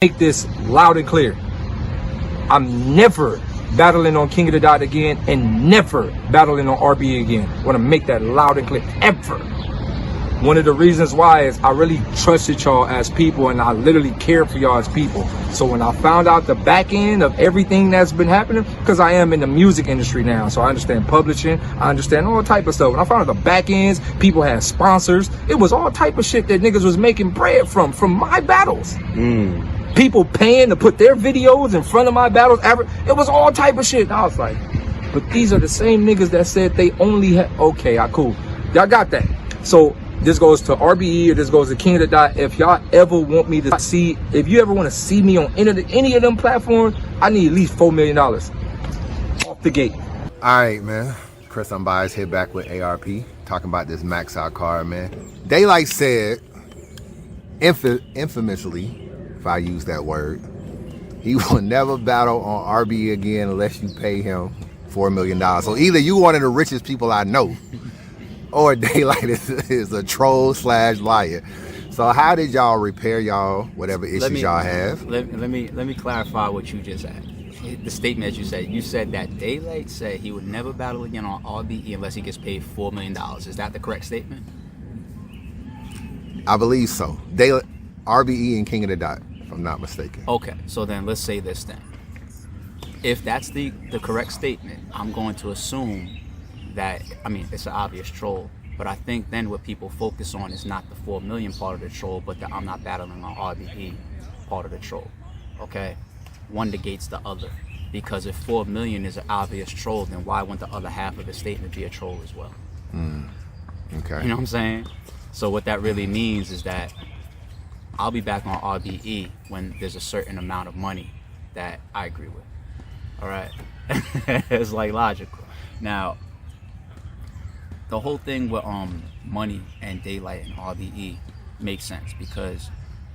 Make this loud and clear. I'm never battling on King of the Dot again, and never battling on RBE again. I want to make that loud and clear. Ever. One of the reasons why is I really trusted y'all as people, and I literally care for y'all as people. So when I found out the back end of everything that's been happening, because I am in the music industry now, so I understand publishing, I understand all type of stuff. When I found out the back ends, people had sponsors. It was all type of shit that niggas was making bread from my battles. People paying to put their videos in front of my battles. It was all type of shit. And I was like, but these are the same niggas that said they only had, okay, cool. Y'all got that. So this goes to RBE, or this goes to King of the Dot. If y'all ever want me to see, if you ever want to see me on any of them platforms, I need at least $4 million off the gate. All right, man. Chris Unbiased here back with ARP, talking about this max out card, man. Daylyt said, infamously, if I use that word, he will never battle on RBE again unless you pay him $4 million. So either you one of the richest people I know, or Daylyt is a troll / liar. So how did y'all repair y'all whatever issues y'all have? Let me clarify what you just said. The statement that you said that Daylyt said he would never battle again on RBE unless he gets paid $4 million. Is that the correct statement? I believe so. Daylyt, RBE and King of the Dot, if I'm not mistaken. Okay, so then let's say this then. If that's the correct statement, I'm going to assume that, I mean, it's an obvious troll, but I think then what people focus on is not the 4 million part of the troll, but the I'm not battling on RBE part of the troll. Okay? One negates the other, because if 4 million is an obvious troll, then why wouldn't the other half of the statement be a troll as well? Okay. You know what I'm saying? So what that really means is that I'll be back on RBE when there's a certain amount of money that I agree with. All right? It's like logical. Now, the whole thing with money and Daylyt and RBE makes sense, because,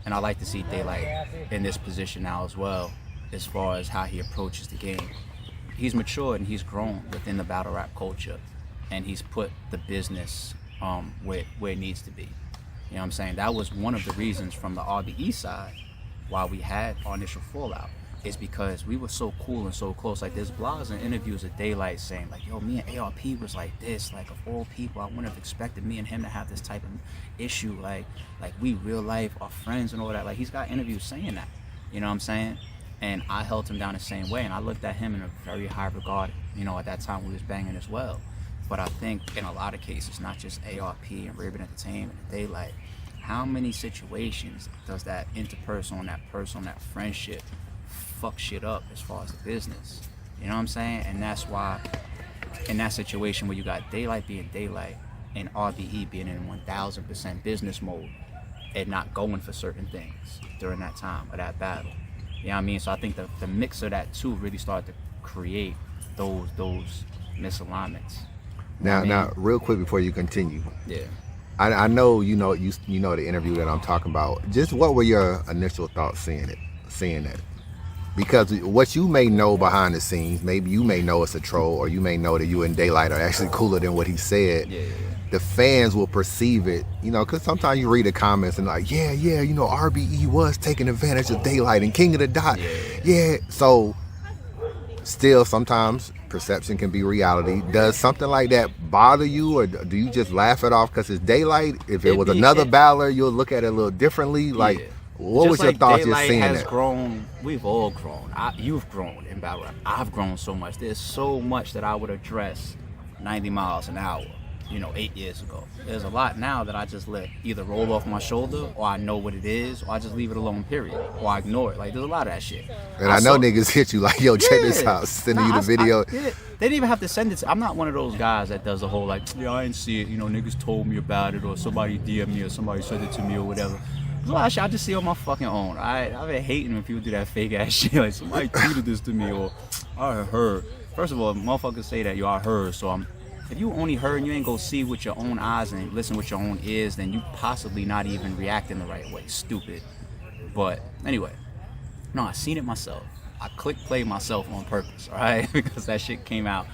and I like to see Daylyt in this position now as well, as far as how he approaches the game. He's matured and he's grown within the battle rap culture, and he's put the business where it needs to be. You know what I'm saying? That was one of the reasons from the RBE side why we had our initial fallout, is because we were so cool and so close. Like, there's blogs and interviews of Daylyt saying like, yo, me and ARP was like this, like of all people, I wouldn't have expected me and him to have this type of issue, like we real life are friends and all that. Like, he's got interviews saying that, you know what I'm saying? And I held him down the same way, and I looked at him in a very high regard, you know, at that time we was banging as well. But I think in a lot of cases, not just ARP and Raven Entertainment and Daylyt, how many situations does that interpersonal, that friendship fuck shit up as far as the business? You know what I'm saying? And that's why in that situation where you got Daylyt being Daylyt and RBE being in 1000% business mode and not going for certain things during that time of that battle. You know what I mean? So I think the mix of that too really started to create those misalignments. Now, real quick before you continue. Yeah. I know you know the interview that I'm talking about. Just what were your initial thoughts seeing that? Because what you may know behind the scenes, maybe you may know it's a troll, or you may know that you and Daylyt are actually cooler than what he said. Yeah. The fans will perceive it, you know, because sometimes you read the comments and like, yeah, you know, RBE was taking advantage of Daylyt and King of the Dot. Yeah. So still, sometimes perception can be reality. Does something like that bother you, or do you just laugh it off because it's Daylyt? If it was another battler, you'll look at it a little differently. Like, what was your thoughts just seeing that? Grown, we've all grown. You've grown in battle rap. I've grown so much. There's so much that I would address 90 miles an hour, you know, 8 years ago. There's a lot now that I just let either roll off my shoulder, or I know what it is, or I just leave it alone, period, or I ignore it. Like, there's a lot of that shit. And I know niggas hit you like, yo, check this out, sending you the video. They didn't even have to send it. I'm not one of those guys that does the whole like, yeah, I didn't see it, you know, niggas told me about it, or somebody DM'd me, or somebody said it to me, or whatever. There's a lot of shit I just see on my fucking own. I've been hating when people do that fake ass shit, like somebody tweeted this to me, or I heard. First of all, motherfuckers say that, yo, I heard, so if you only heard and you ain't go see with your own eyes and listen with your own ears, then you possibly not even reacting the right way. Stupid. But anyway, no, I seen it myself. I click play myself on purpose, all right? Because that shit came out.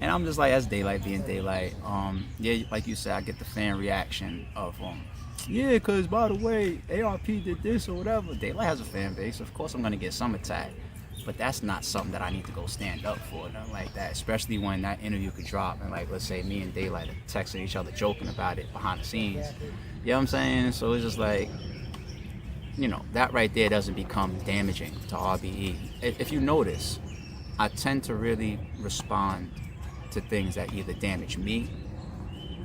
And I'm just like, that's Daylyt being Daylyt. Yeah, like you said, I get the fan reaction of yeah, because by the way, ARP did this or whatever. Daylyt has a fan base. Of course I'm going to get some attack. But that's not something that I need to go stand up for, nothing like that. Especially when that interview could drop and, like, let's say me and Daylyt are texting each other, joking about it behind the scenes. You know what I'm saying? So it's just like, you know, that right there doesn't become damaging to RBE. If you notice, I tend to really respond to things that either damage me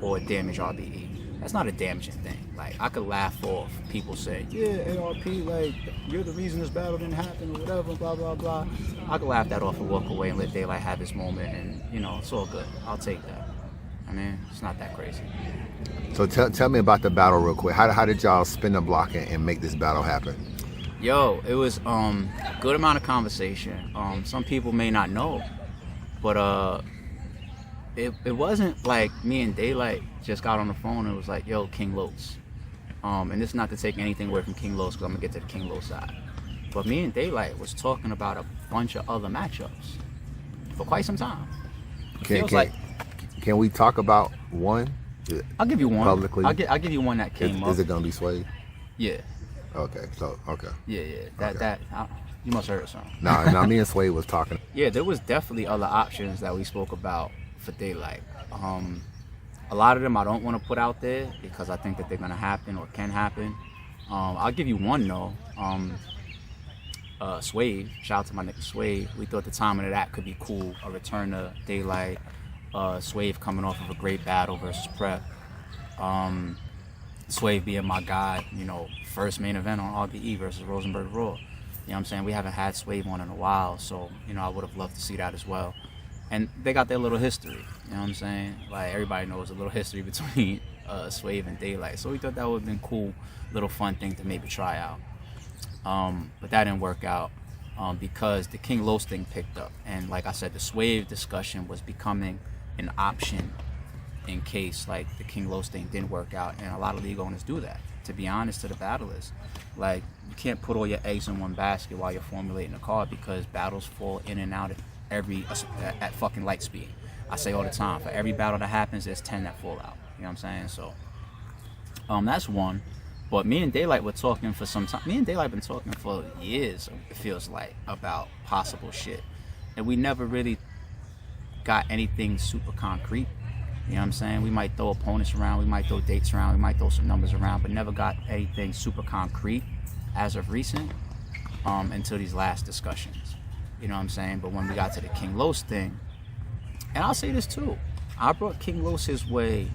or damage RBE. That's not a damaging thing. Like, I could laugh off people saying, yeah, ARP, like, you're the reason this battle didn't happen or whatever, blah, blah, blah. I could laugh that off and walk away and let Daylyt have his moment, and, you know, it's all good. I'll take that. I mean, it's not that crazy. So tell me about the battle real quick. How did y'all spin the block and make this battle happen? Yo, it was a good amount of conversation. Some people may not know, but it wasn't like me and Daylyt just got on the phone and was like, yo, King Los. And this is not to take anything away from King Los, because I'm going to get to the King Los side. But me and Daylyt was talking about a bunch of other matchups for quite some time. Can we talk about one? I'll give you one. Publicly? I'll give you one that came up. Is it going to be Sway? Yeah. Okay, so, okay. Yeah. You must have heard something. No, me and Sway was talking. Yeah, there was definitely other options that we spoke about for Daylyt. A lot of them I don't want to put out there because I think that they're going to happen or can happen. I'll give you one though. Swave, shout out to my nigga Swave. We thought the timing of that could be cool. A return to Daylyt. Swave coming off of a great battle versus Prep. Swave being my guy, you know, first main event on RBE versus Rosenberg Raw. You know what I'm saying? We haven't had Swave on in a while, so, you know, I would have loved to see that as well. And they got their little history, you know what I'm saying? Like, everybody knows a little history between Swave and Daylyt. So we thought that would have been cool, little fun thing to maybe try out. But that didn't work out because the King Los thing picked up. And like I said, the Swave discussion was becoming an option in case, like, the King Los thing didn't work out. And a lot of league owners do that, to be honest to the battlers. Like, you can't put all your eggs in one basket while you're formulating a card, because battles fall in and out at fucking light speed. I say all the time, for every battle that happens, there's 10 that fall out. You know what I'm saying? So, that's one. But me and Daylyt were talking for some time. Me and Daylyt been talking for years, it feels like, about possible shit. And we never really got anything super concrete. You know what I'm saying? We might throw opponents around, we might throw dates around, we might throw some numbers around, but never got anything super concrete as of recent until these last discussions. You know what I'm saying? But when we got to the King Los thing, and I'll say this too, I brought King Los his way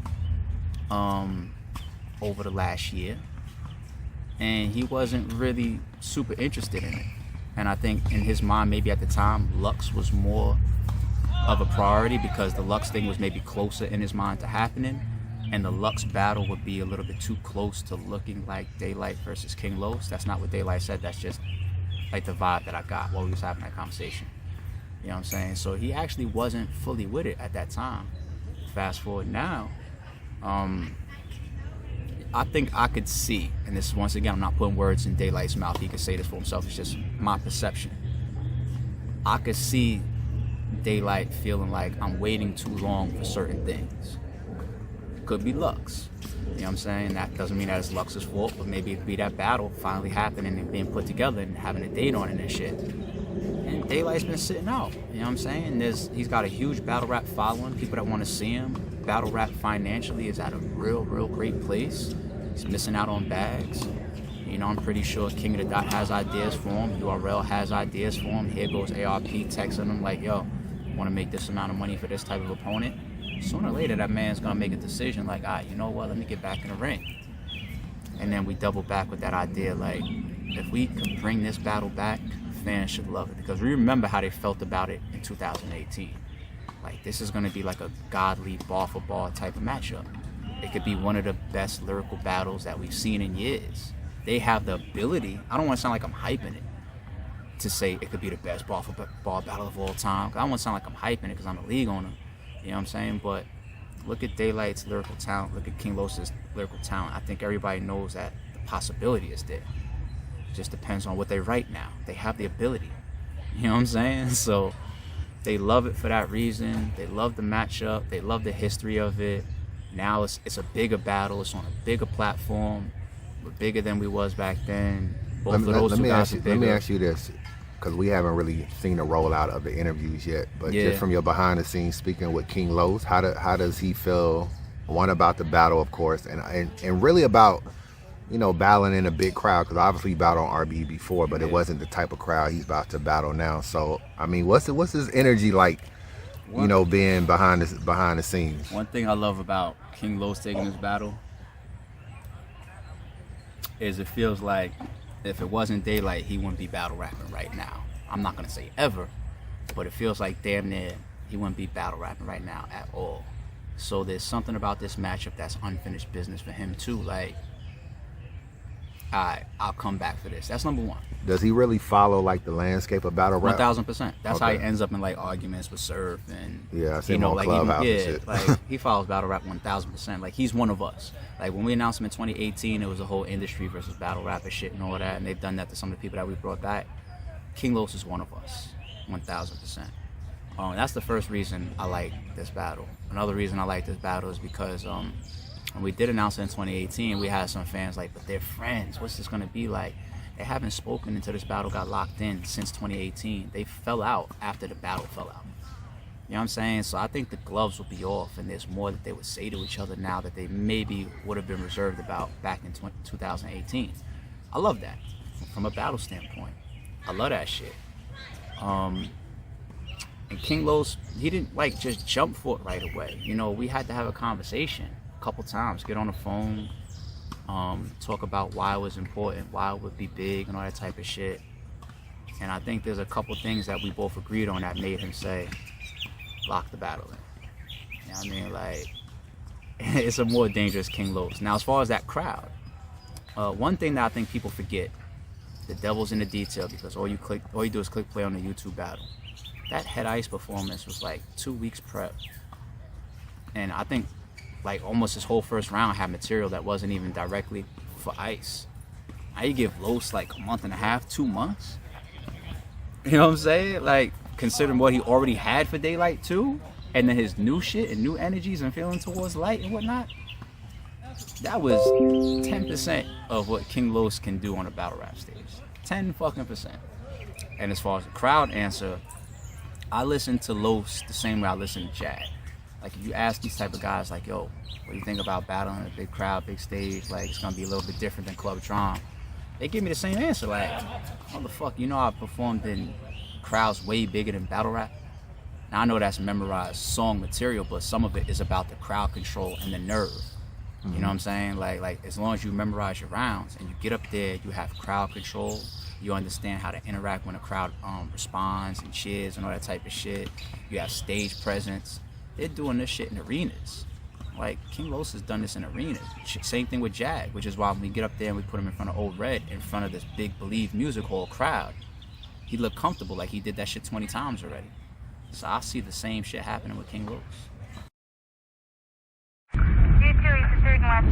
over the last year, and he wasn't really super interested in it. And I think in his mind, maybe at the time, Lux was more of a priority because the Lux thing was maybe closer in his mind to happening, and the Lux battle would be a little bit too close to looking like Daylyt versus King Los. That's not what Daylyt said, that's just like the vibe that I got while we was having that conversation. You know what I'm saying? So he actually wasn't fully with it at that time. Fast forward now, I think I could see, and this is, once again, I'm not putting words in Daylight's mouth, he could say this for himself, it's just my perception. I could see Daylyt feeling like I'm waiting too long for certain things. Could be Lux. You know what I'm saying? That doesn't mean that it's Lux's fault, but maybe it could be that battle finally happening and being put together and having a date on it and shit. And Daylight's been sitting out. You know what I'm saying? He's got a huge battle rap following, people that want to see him. Battle rap financially is at a real great place. He's missing out on bags. You know, I'm pretty sure King of the Dot has ideas for him. URL has ideas for him. Here goes ARP texting him like, yo, want to make this amount of money for this type of opponent. Sooner or later, that man's going to make a decision like, you know what, let me get back in the ring. And then we double back with that idea, like, if we can bring this battle back, fans should love it. Because we remember how they felt about it in 2018. Like, this is going to be like a godly ball for ball type of matchup. It could be one of the best lyrical battles that we've seen in years. They have the ability, I don't want to sound like I'm hyping it, to say it could be the best ball for ball battle of all time. I don't want to sound like I'm hyping it because I'm a league owner. You know what I'm saying? But look at Daylight's lyrical talent. Look at King Los's lyrical talent. I think everybody knows that the possibility is there. It just depends on what they write now. They have the ability. You know what I'm saying? So they love it for that reason. They love the matchup. They love the history of it. Now it's a bigger battle. It's on a bigger platform. We're bigger than we was back then. Both of those two guys are bigger. Let me ask you this, because we haven't really seen the rollout of the interviews yet. But just from your behind the scenes speaking with King Los, how does he feel? One, about the battle, of course, and really about, you know, battling in a big crowd, because obviously he battled on RBE before, but it wasn't the type of crowd he's about to battle now. So I mean, what's his energy like? You know, being behind the scenes. One thing I love about King Los taking this battle is it feels like if it wasn't Daylyt, he wouldn't be battle rapping right now. I'm not gonna say ever, but it feels like damn near he wouldn't be battle rapping right now at all. So there's something about this matchup that's unfinished business for him too. Like, I'll come back for this. That's number one. Does he really follow like the landscape of battle rap? 1000%. That's how he ends up in like arguments with Surf and I see him on Clubhouse and shit. Like he follows battle rap 1000%. Like he's one of us. Like when we announced him in 2018, it was a whole industry versus battle rap and shit and all that, and they've done that to some of the people that we brought back. King Los is one of us, 1000%. That's the first reason I like this battle. Another reason I like this battle is because when we did announce it in 2018, we had some fans like, but they're friends. What's this gonna be like? They haven't spoken until this battle got locked in since 2018. They fell out after the battle fell out. You know what I'm saying? So I think the gloves will be off, and there's more that they would say to each other now that they maybe would have been reserved about back in 2018. I love that from a battle standpoint. I love that shit. And King Los, he didn't like just jump for it right away. You know, we had to have a conversation a couple times, get on the phone, talk about why it was important, why it would be big and all that type of shit. And I think there's a couple things that we both agreed on that made him say, lock the battle in. You know what I mean? Like, it's a more dangerous King Los. Now, as far as that crowd, one thing that I think people forget, the devil's in the detail, because all you do is click play on the YouTube battle. That Head Ice performance was like 2 weeks prep. And I think like almost his whole first round had material that wasn't even directly for Ice. Now you give Los like a month and a half, 2 months. You know what I'm saying? Like, considering what he already had for Daylyt too, and then his new shit and new energies and feeling towards Light and whatnot. That was 10% of what King Los can do on a battle rap stage. 10%. And as far as the crowd answer, I listen to Los the same way I listen to Jag. Like, if you ask these type of guys, like, yo, what do you think about battling a big crowd, big stage? Like, it's gonna be a little bit different than Club Tron. They give me the same answer. Like, motherfucker, you know I performed in crowds way bigger than battle rap. Now I know that's memorized song material, but some of it is about the crowd control and the nerve. You know what I'm saying? Like as long as you memorize your rounds and you get up there, you have crowd control. You understand how to interact when a crowd responds and cheers and all that type of shit. You have stage presence. They're doing this shit in arenas. Like, King Los has done this in arenas. Same thing with Jag, which is why when we get up there and we put him in front of Old Red, in front of this big Believe Music Hall crowd, he looked comfortable, like he did that shit 20 times already. So I see the same shit happening with King Los. G2 is the third and last